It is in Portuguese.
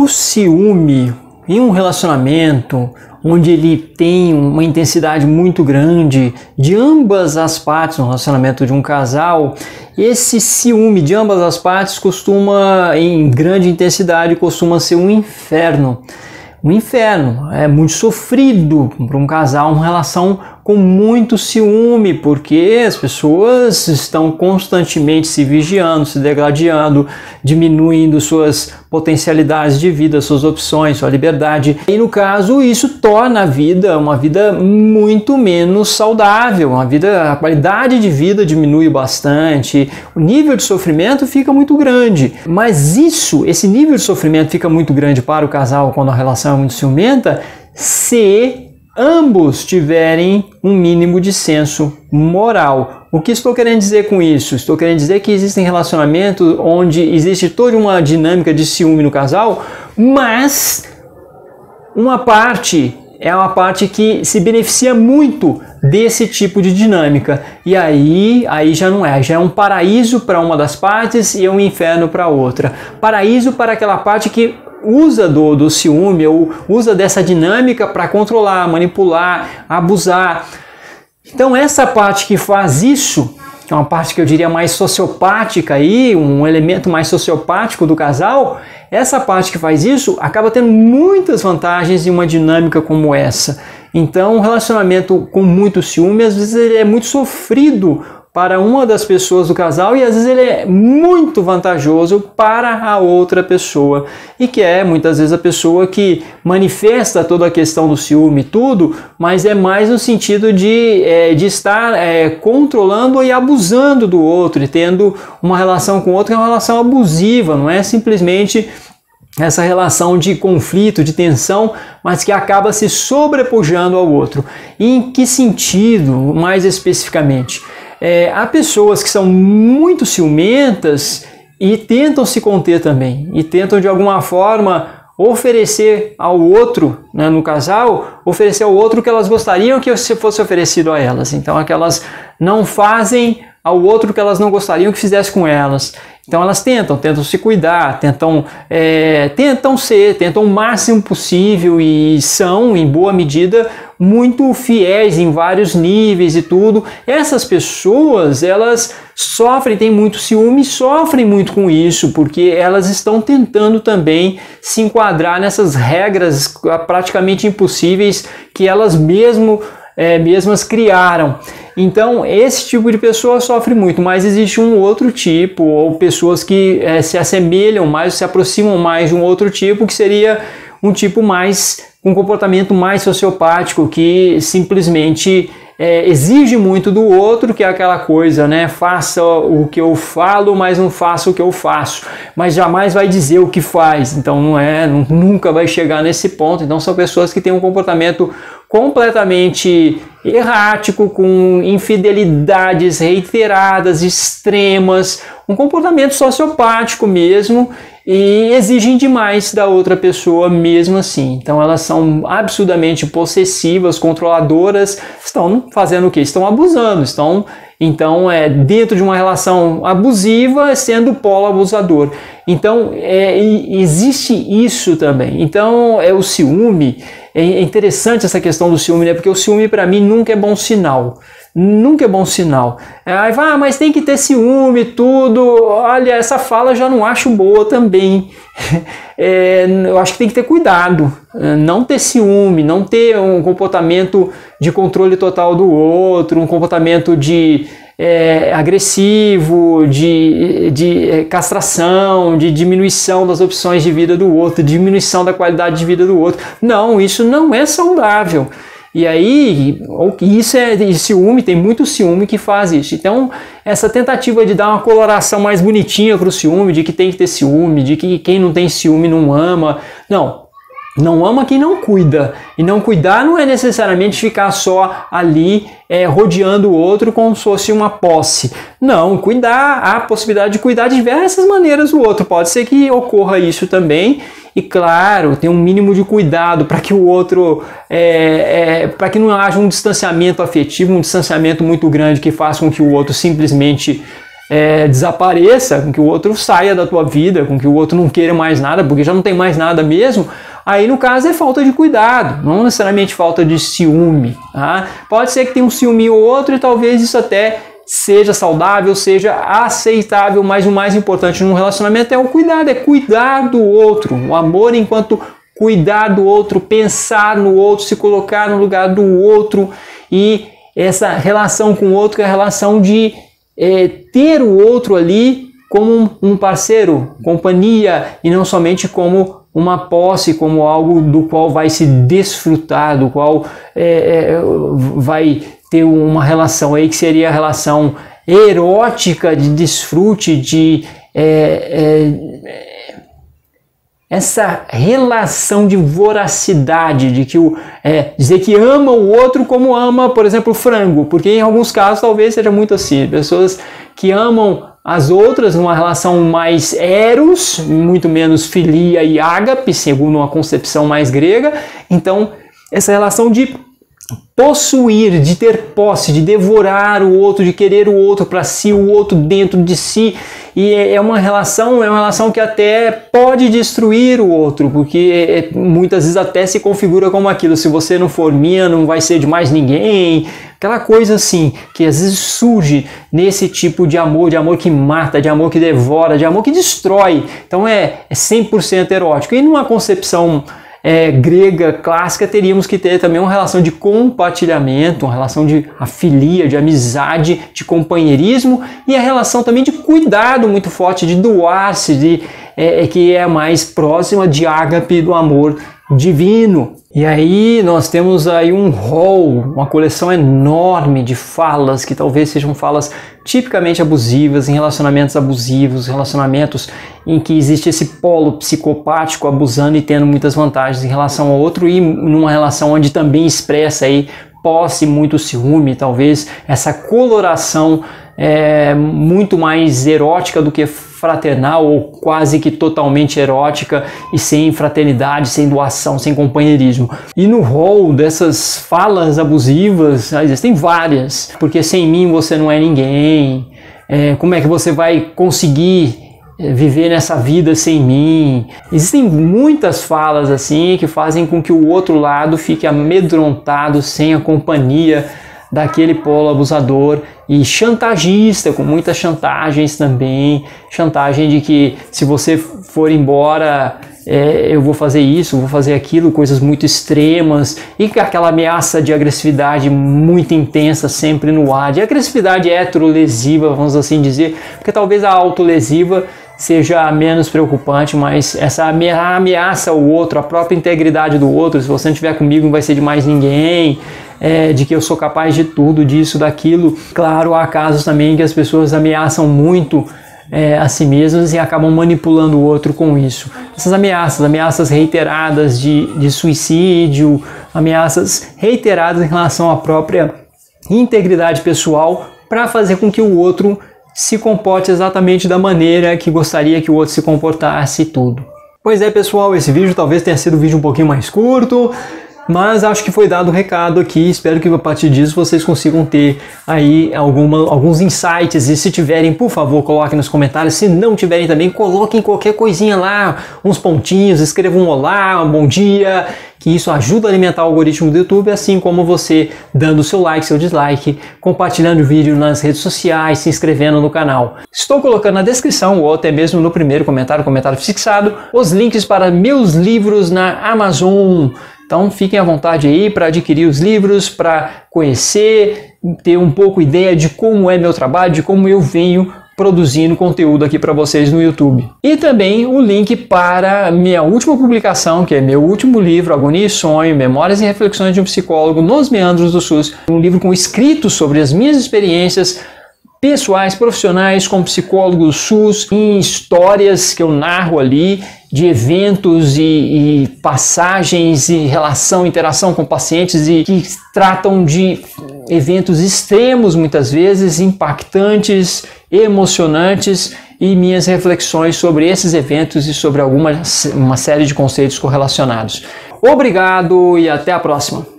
O ciúme em um relacionamento onde ele tem uma intensidade muito grande de ambas as partes no relacionamento de um casal, esse ciúme de ambas as partes costuma, em grande intensidade, costuma ser um inferno. Um inferno, é muito sofrido para um casal, uma relação com muito ciúme, porque as pessoas estão constantemente se vigiando, se degradando, diminuindo suas potencialidades de vida, suas opções, sua liberdade. E no caso, isso torna a vida uma vida muito menos saudável, a qualidade de vida diminui bastante, o nível de sofrimento fica muito grande. Mas esse nível de sofrimento fica muito grande para o casal quando a relação é muito ciumenta, se ambos tiverem um mínimo de senso moral. O que estou querendo dizer com isso? Estou querendo dizer que existem relacionamentos onde existe toda uma dinâmica de ciúme no casal, mas uma parte é uma parte que se beneficia muito desse tipo de dinâmica. E aí já não é, já é um paraíso para uma das partes e é um inferno para a outra. Paraíso para aquela parte que usa do ciúme ou usa dessa dinâmica para controlar, manipular, abusar. Então essa parte que faz isso, que é uma parte que eu diria mais sociopática aí, um elemento mais sociopático do casal, essa parte que faz isso acaba tendo muitas vantagens em uma dinâmica como essa. Então um relacionamento com muito ciúme, às vezes ele é muito sofrido para uma das pessoas do casal e às vezes ele é muito vantajoso para a outra pessoa, e que é muitas vezes a pessoa que manifesta toda a questão do ciúme e tudo, mas é mais no sentido de estar controlando e abusando do outro, e tendo uma relação com o outro que é uma relação abusiva, não é simplesmente essa relação de conflito, de tensão, mas que acaba se sobrepujando ao outro. E em que sentido, mais especificamente? Há pessoas que são muito ciumentas e tentam se conter também, e tentam de alguma forma oferecer ao outro, né, no casal, oferecer ao outro o que elas gostariam que fosse oferecido a elas. Então aquelas não fazem ao outro o que elas não gostariam que fizesse com elas. Então elas tentam se cuidar, tentam o máximo possível, e são, em boa medida, muito fiéis em vários níveis e tudo. Essas pessoas, elas têm muito ciúme, sofrem muito com isso, porque elas estão tentando também se enquadrar nessas regras praticamente impossíveis que elas mesmas criaram. Então esse tipo de pessoa sofre muito, mas existe um outro tipo, ou pessoas que se assemelham mais, se aproximam mais de um outro tipo, que seria um tipo mais, um comportamento mais sociopático, que simplesmente exige muito do outro, que é aquela coisa, né? Faça o que eu falo, mas não faça o que eu faço, mas jamais vai dizer o que faz. Então nunca vai chegar nesse ponto. Então são pessoas que têm um comportamento completamente errático, com infidelidades reiteradas, extremas, um comportamento sociopático mesmo, e exigem demais da outra pessoa mesmo assim. Então elas são absurdamente possessivas, controladoras, estão fazendo o quê? Estão abusando, então dentro de uma relação abusiva, sendo o polo abusador. Então existe isso também. Então o ciúme, é interessante essa questão do ciúme, né? Porque o ciúme para mim nunca é bom sinal. Nunca é bom sinal. Aí vai, mas tem que ter ciúme, tudo. Olha, essa fala já não acho boa também. Eu acho que tem que ter cuidado. Não ter ciúme, não ter um comportamento de controle total do outro, um comportamento agressivo, de castração, de diminuição das opções de vida do outro, diminuição da qualidade de vida do outro. Não, isso não é saudável. E aí, isso é ciúme, tem muito ciúme que faz isso. Então, essa tentativa de dar uma coloração mais bonitinha para o ciúme, de que tem que ter ciúme, de que quem não tem ciúme não ama. Não ama quem não cuida. E não cuidar não é necessariamente ficar só ali rodeando o outro como se fosse uma posse. Não, cuidar, há a possibilidade de cuidar de diversas maneiras do outro. Pode ser que ocorra isso também. E claro, tem um mínimo de cuidado para que o outro, para que não haja um distanciamento afetivo, um distanciamento muito grande que faça com que o outro simplesmente desapareça, com que o outro saia da tua vida, com que o outro não queira mais nada, porque já não tem mais nada mesmo, aí no caso é falta de cuidado, não necessariamente falta de ciúme. Tá? Pode ser que tenha um ciúme ou outro e talvez isso até seja saudável, seja aceitável, mas o mais importante num relacionamento é o cuidado, é cuidar do outro. O amor enquanto cuidar do outro, pensar no outro, se colocar no lugar do outro, e essa relação com o outro é a relação de ter o outro ali como um parceiro, companhia, e não somente como uma posse, como algo do qual vai se desfrutar, do qual vai ter uma relação aí que seria a relação erótica de desfrute, de essa relação de voracidade, de que dizer que ama o outro como ama, por exemplo, o frango, porque em alguns casos talvez seja muito assim, pessoas que amam as outras numa relação mais eros, muito menos filia e ágape, segundo uma concepção mais grega. Então, essa relação de possuir, de ter posse, de devorar o outro, de querer o outro para si, o outro dentro de si, e é uma relação que até pode destruir o outro, porque muitas vezes até se configura como aquilo: se você não for minha, não vai ser de mais ninguém, aquela coisa assim, que às vezes surge nesse tipo de amor que mata, de amor que devora, de amor que destrói. Então é 100% erótico. E numa concepção grega clássica, teríamos que ter também uma relação de compartilhamento, uma relação de afilia, de amizade, de companheirismo, e a relação também de cuidado muito forte, de doar-se, que é a mais próxima de ágape, do amor divino. E aí nós temos aí um rol, uma coleção enorme de falas que talvez sejam falas tipicamente abusivas, em relacionamentos abusivos, relacionamentos em que existe esse polo psicopático abusando e tendo muitas vantagens em relação ao outro, e numa relação onde também expressa aí posse, muito ciúme, talvez essa coloração muito mais erótica do que fraternal, ou quase que totalmente erótica, e sem fraternidade, sem doação, sem companheirismo. E no rol dessas falas abusivas existem várias, porque sem mim você não é ninguém, como é que você vai conseguir viver nessa vida sem mim? Existem muitas falas assim que fazem com que o outro lado fique amedrontado, sem a companhia daquele polo abusador e chantagista, com muitas chantagens também, chantagem de que se você for embora eu vou fazer isso, vou fazer aquilo, coisas muito extremas, e com aquela ameaça de agressividade muito intensa sempre no ar, de agressividade heterolesiva, vamos assim dizer, porque talvez a autolesiva seja menos preocupante, mas essa ameaça ao outro, a própria integridade do outro: se você não estiver comigo não vai ser de mais ninguém, de que eu sou capaz de tudo, disso, daquilo. Claro, há casos também que as pessoas ameaçam muito a si mesmas e acabam manipulando o outro com isso. Essas ameaças reiteradas de suicídio, ameaças reiteradas em relação à própria integridade pessoal, para fazer com que o outro se comporte exatamente da maneira que gostaria que o outro se comportasse e tudo. Pois é, pessoal, esse vídeo talvez tenha sido um vídeo um pouquinho mais curto, mas acho que foi dado o recado aqui. Espero que a partir disso vocês consigam ter aí alguns insights, e se tiverem, por favor, coloquem nos comentários. Se não tiverem também, coloquem qualquer coisinha lá, uns pontinhos, escrevam um olá, um bom dia, que isso ajuda a alimentar o algoritmo do YouTube, assim como você dando seu like, seu dislike, compartilhando o vídeo nas redes sociais, se inscrevendo no canal. Estou colocando na descrição, ou até mesmo no primeiro comentário fixado, os links para meus livros na Amazon. Então fiquem à vontade aí para adquirir os livros, para conhecer, ter um pouco ideia de como é meu trabalho, de como eu venho produzindo conteúdo aqui para vocês no YouTube. E também o link para minha última publicação, que é meu último livro, Agonia e Sonho, Memórias e Reflexões de um Psicólogo nos Meandros do SUS. Um livro com escritos sobre as minhas experiências pessoais, profissionais, como psicólogo do SUS, em histórias que eu narro ali, de eventos e passagens e interação com pacientes, e que tratam de eventos extremos, muitas vezes impactantes, emocionantes, e minhas reflexões sobre esses eventos e sobre uma série de conceitos correlacionados. Obrigado e até a próxima!